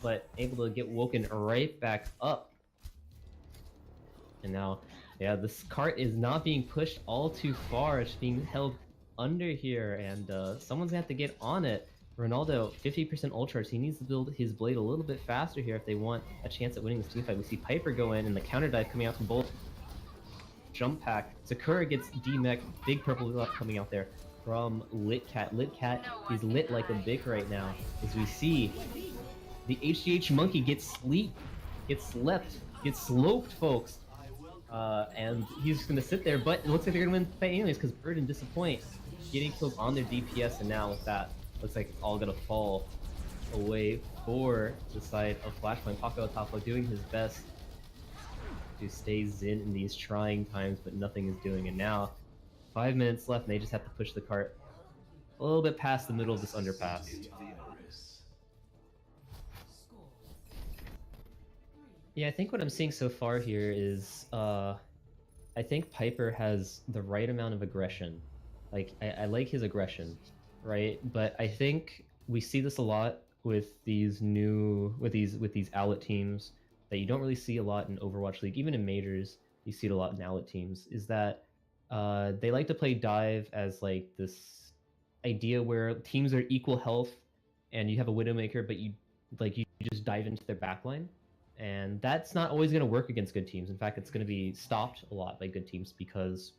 but able to get woken right back up. And now, yeah, this cart is not being pushed all too far, it's being held under here, and someone's gonna have to get on it. Ronaldo, 50% ultras. He needs to build his blade a little bit faster here if they want a chance at winning this teamfight. We see Piper go in, and the counter dive coming out from both. Jump pack. Sakura gets D-Mech. Big purple left coming out there from LitCat. LitCat is lit like a bick right now. As we see the HGH monkey gets sloped, folks. And he's just gonna sit there, but it looks like they're gonna win the fight anyways because Bird and Disappoint getting kills on their DPS, and now with that, looks like it's all gonna fall away for the side of Flashpoint. Paco Tapo doing his best to stay zen in these trying times, but nothing is doing. And now, 5 minutes left, and they just have to push the cart a little bit past the middle of this underpass. Yeah, I think what I'm seeing so far here is, I think Piper has the right amount of aggression. Like, I like his aggression, right? But I think we see this a lot with these Owlet teams that you don't really see a lot in Overwatch League, even in majors. You see it a lot in Owlet teams. Is that they like to play dive as like this idea where teams are equal health, and you have a Widowmaker, but you just dive into their backline. And that's not always going to work against good teams. In fact, it's going to be stopped a lot by good teams because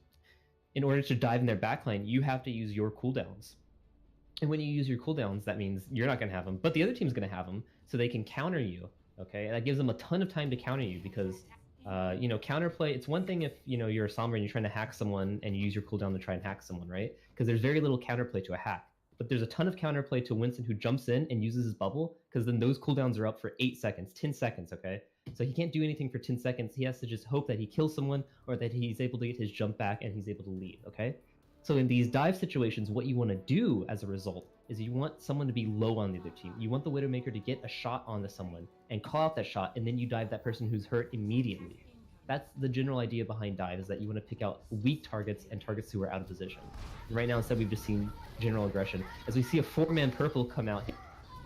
in order to dive in their backline, you have to use your cooldowns. And when you use your cooldowns, that means you're not going to have them, but the other team's going to have them, so they can counter you, okay? And that gives them a ton of time to counter you because, counterplay, it's one thing if, you're a Sombra and you're trying to hack someone and you use your cooldown to try and hack someone, right? Because there's very little counterplay to a hack. But there's a ton of counterplay to Winston who jumps in and uses his bubble, because then those cooldowns are up for 8 seconds, 10 seconds, okay? So he can't do anything for 10 seconds. He has to just hope that he kills someone or that he's able to get his jump back and he's able to leave, okay? So in these dive situations, what you want to do as a result is you want someone to be low on the other team. You want the Widowmaker to get a shot onto someone and call out that shot, and then you dive that person who's hurt immediately. That's the general idea behind dive, is that you want to pick out weak targets and targets who are out of position. And right now, instead, we've just seen general aggression. As we see a 4-man purple come out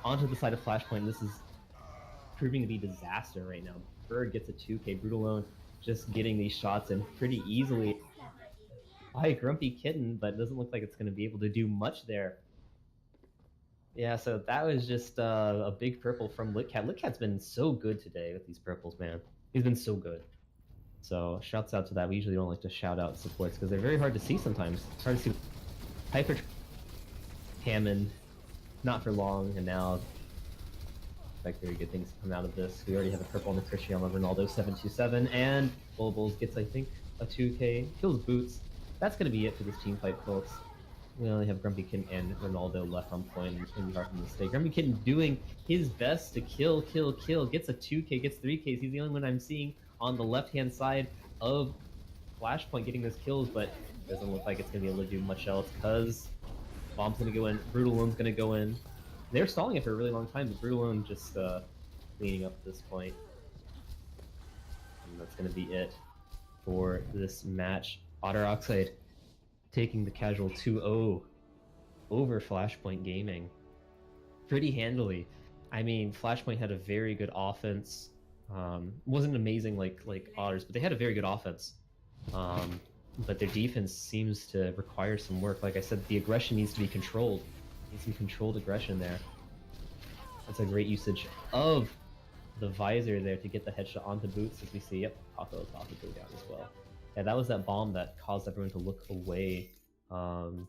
onto the side of Flashpoint, this is proving to be disaster right now. Bird gets a 2k, Brutalone just getting these shots in pretty easily by Grumpy Kitten, but it doesn't look like it's going to be able to do much there. Yeah, so that was just a big purple from LitCat. LitCat's been so good today with these purples, man. He's been so good. So shouts out to that. We usually don't like to shout out supports because they're very hard to see sometimes. It's hard to see. Hyper Hammond, not for long, and now expect very good things to come out of this. We already have a purple on the Cristiano Ronaldo 727, and Bulls gets, I think, a 2k, kills Boots. That's going to be it for this team fight, folks. We only have Grumpy Kitten and Ronaldo left on point, and it's going to be hard for him to stay. Grumpy Kitten doing his best to kill, gets a 2K, gets 3Ks. He's the only one I'm seeing on the left-hand side of Flashpoint getting those kills, but doesn't look like it's going to be able to do much else because Bomb's going to go in, Brutal Lone's going to go in. They're stalling it for a really long time, but Brutal Lone just cleaning up at this point. And that's going to be it for this match. Otter Oxide taking the casual 2-0 over Flashpoint Gaming pretty handily. I mean, Flashpoint had a very good offense. Wasn't amazing like Otters, but they had a very good offense. But their defense seems to require some work. Like I said, the aggression needs to be controlled. Needs some controlled aggression there. That's a great usage of the visor there to get the headshot onto Boots, as we see. Yep, Taco go down as well. Yeah, that was that bomb that caused everyone to look away. And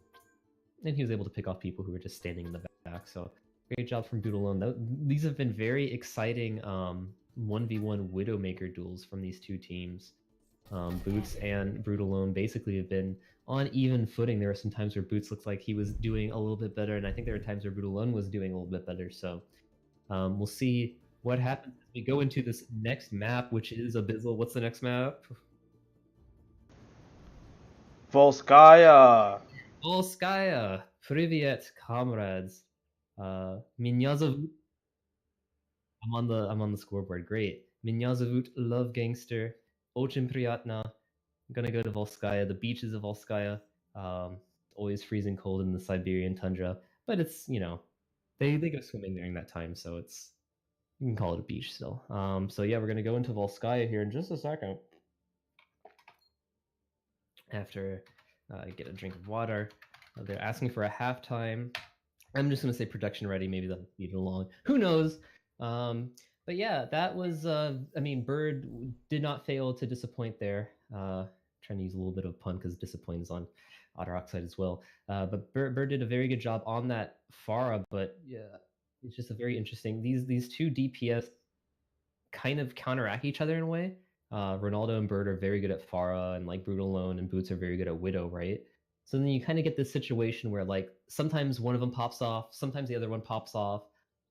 he was able to pick off people who were just standing in the back. So great job from Boodalone. These have been very exciting 1v1 Widowmaker duels from these two teams. Boots and Brutalone basically have been on even footing. There are some times where Boots looks like he was doing a little bit better, and I think there are times where Brutalone was doing a little bit better. So we'll see what happens as we go into this next map, which is Abizzle. What's the next map? Volskaya. Volskaya. Privyet, comrades. Меня зовут. I'm on the scoreboard. Great. Меня зовут LuvGangster. Очень приятно. I'm gonna go to Volskaya, the beaches of Volskaya. Always freezing cold in the Siberian tundra, but it's, you know, they go swimming during that time, so it's, you can call it a beach still. So yeah, we're gonna go into Volskaya here in just a second. After get a drink of water, they're asking for a halftime. I'm just gonna say production ready. Maybe they'll leave it along. Who knows? But yeah, that was. I mean, Bird did not fail to disappoint there. Trying to use a little bit of pun because disappoint is on Otter Oxide as well. But Bird did a very good job on that Farah. But yeah, it's just a very interesting. These two DPS kind of counteract each other in a way. Ronaldo and Bird are very good at Farah, and like Brutalone and Boots are very good at Widow, right? So then you kind of get this situation where like sometimes one of them pops off, sometimes the other one pops off,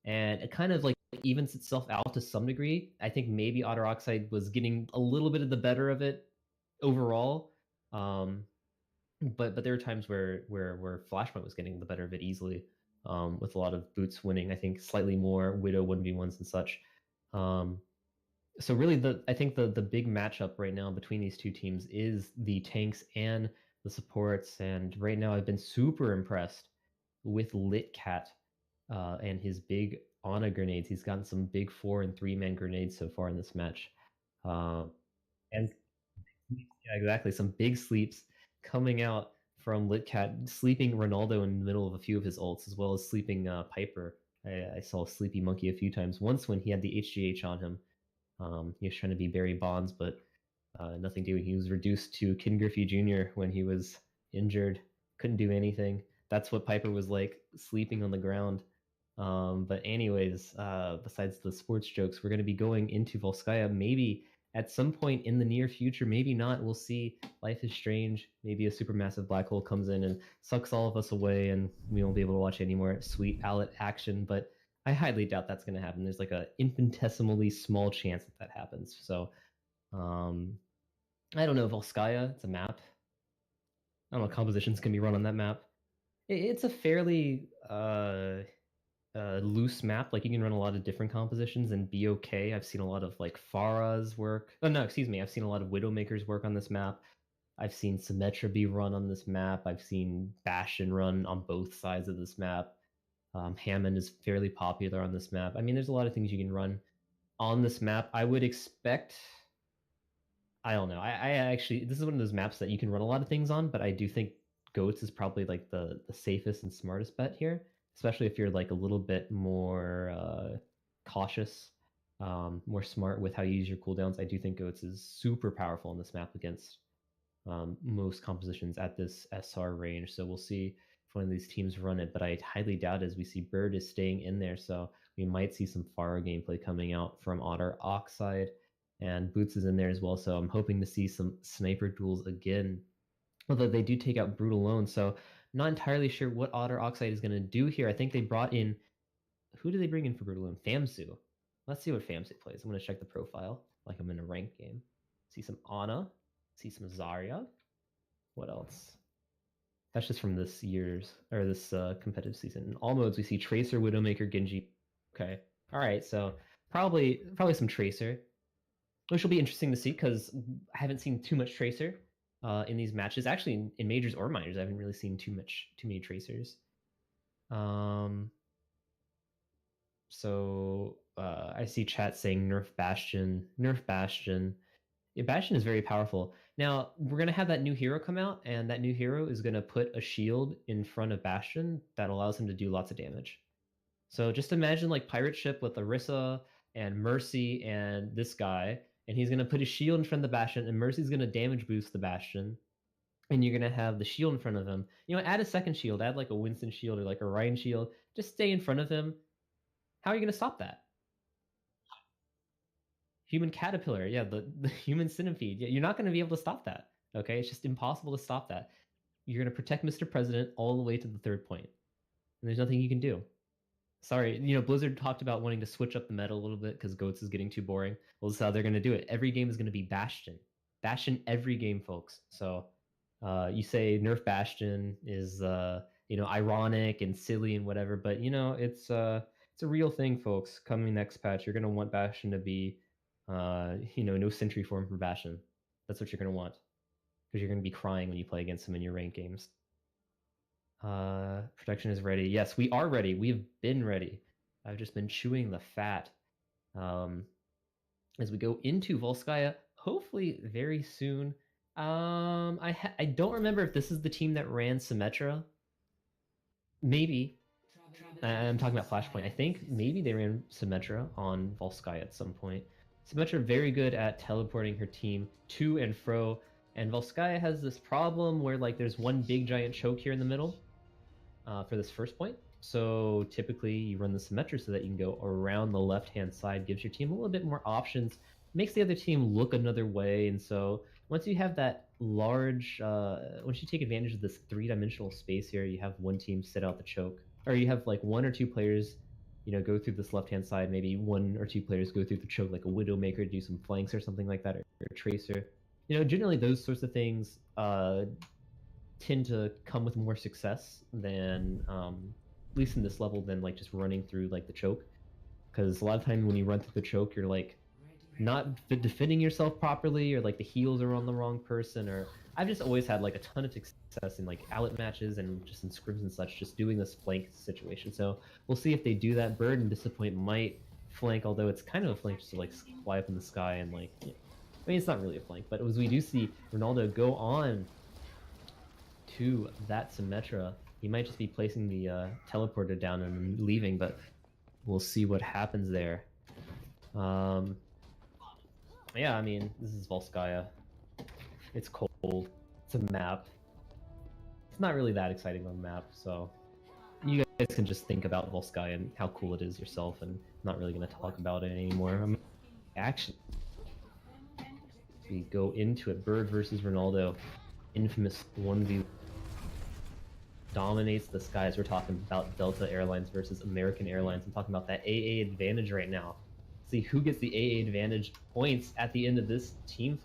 and it kind of like evens itself out to some degree. I think maybe Otter Oxide was getting a little bit of the better of it overall, but there were times where Flashpoint was getting the better of it easily, with a lot of Boots winning. I think slightly more Widow 1v1s and such. So really, I think the big matchup right now between these two teams is the tanks and the supports. And right now, I've been super impressed with LitCat and his big Ana grenades. He's gotten some big 4 and 3-man grenades so far in this match. And yeah, exactly, some big sleeps coming out from LitCat, sleeping Ronaldo in the middle of a few of his ults, as well as sleeping Piper. I saw Sleepy Monkey a few times. Once when he had the HGH on him. He was trying to be Barry Bonds, but nothing doing. He was reduced to Ken Griffey Jr. when he was injured. Couldn't do anything. That's what Piper was like, sleeping on the ground. But anyways, besides the sports jokes, we're going to be going into Volskaya maybe at some point in the near future. Maybe not. We'll see. Life is strange. Maybe a supermassive black hole comes in and sucks all of us away, and we won't be able to watch any more sweet Owlet action. But I highly doubt that's going to happen. There's like a infinitesimally small chance that happens. So, I don't know. Volskaya, it's a map. I don't know. Compositions can be run on that map. It's a fairly loose map. Like you can run a lot of different compositions and be okay. I've seen a lot of like Farah's work. Oh no, excuse me. I've seen a lot of Widowmaker's work on this map. I've seen Symmetra be run on this map. I've seen Bastion run on both sides of this map. Hammond is fairly popular on this map. I mean, there's a lot of things you can run on this map. I would expect. I don't know. I actually, this is one of those maps that you can run a lot of things on, but I do think Goats is probably like the safest and smartest bet here, especially if you're like a little bit more cautious, more smart with how you use your cooldowns. I do think Goats is super powerful on this map against most compositions at this SR range. So we'll see if one of these teams run it, but I highly doubt it, as we see Bird is staying in there. So we might see some Faro gameplay coming out from Otter Oxide, and Boots is in there as well. So I'm hoping to see some sniper duels again, although they do take out Brutalone. So Not entirely sure what Otter Oxide is going to do here. I think they brought in... Who do they bring in for Brutaloon? Famsu. Let's see what Famsu plays. I'm going to check the profile like I'm in a ranked game. See some Ana. See some Zarya. What else? That's just from this year's, or this competitive season. In all modes, we see Tracer, Widowmaker, Genji. Okay. All right, so probably some Tracer, which will be interesting to see because I haven't seen too much Tracer in these matches. Actually, in majors or minors, I haven't really seen too many Tracers. So I see chat saying nerf Bastion, nerf Bastion. Yeah, Bastion is very powerful. Now, we're going to have that new hero come out, and that new hero is going to put a shield in front of Bastion that allows him to do lots of damage. So just imagine like Pirate Ship with Orisa and Mercy and this guy, and he's going to put a shield in front of the Bastion, and Mercy's going to damage boost the Bastion, and you're going to have the shield in front of him. You know, add a second shield, add like a Winston shield or like a Ryan shield, just stay in front of him. How are you going to stop that? Human caterpillar, yeah, the human centipede. Yeah, you're not going to be able to stop that. Okay, it's just impossible to stop that. You're going to protect Mr. President all the way to the third point, and there's nothing you can do. Sorry, you know, Blizzard talked about wanting to switch up the meta a little bit because Goats is getting too boring. Well, this is how they're going to do it. Every game is going to be Bastion. Bastion every game, folks. So you say nerf Bastion is you know, ironic and silly and whatever, but you know, it's a real thing, folks. Coming next patch, you're going to want Bastion to be you know, no sentry form for Bastion. That's what you're going to want because you're going to be crying when you play against him in your ranked games. Protection is ready. Yes, we are ready. We've been ready. I've just been chewing the fat. As we go into Volskaya, hopefully very soon. I don't remember if this is the team that ran Symmetra. Maybe. I'm talking about Flashpoint. I think maybe they ran Symmetra on Volskaya at some point. Symmetra very good at teleporting her team to and fro, and Volskaya has this problem where like there's one big giant choke here in the middle for this first point. So typically you run the Symmetra so that you can go around the left-hand side, gives your team a little bit more options, makes the other team look another way, and so once you have that large, once you take advantage of this three-dimensional space here, you have one team sit out the choke, or you have like one or two players, you know, go through this left-hand side, maybe one or two players go through the choke, like a Widowmaker, do some flanks or something like that, or a Tracer. You know, generally those sorts of things tend to come with more success than, at least in this level, than like just running through like the choke. Because a lot of time when you run through the choke, you're like not defending yourself properly, or like the heals are on the wrong person, or I've just always had like a ton of success in like Owlet matches and just in scrims and such, just doing this flank situation. So we'll see if they do that. Bird and Disappoint might flank, although it's kind of a flank just to like fly up in the sky and like, I mean, it's not really a flank, but as we do see Ronaldo go on to that Symmetra, he might just be placing the teleporter down and leaving, but we'll see what happens there. Yeah, I mean, this is Volskaya. It's cold. It's a map. It's not really that exciting of a map, so you guys can just think about Volskaya and how cool it is yourself, and I'm not really going to talk about it anymore. Action. We go into it. Bird versus Ronaldo. Infamous 1v. Dominates the skies. We're talking about Delta Airlines versus American Airlines. I'm talking about that AA advantage right now. See who gets the AA advantage points at the end of this team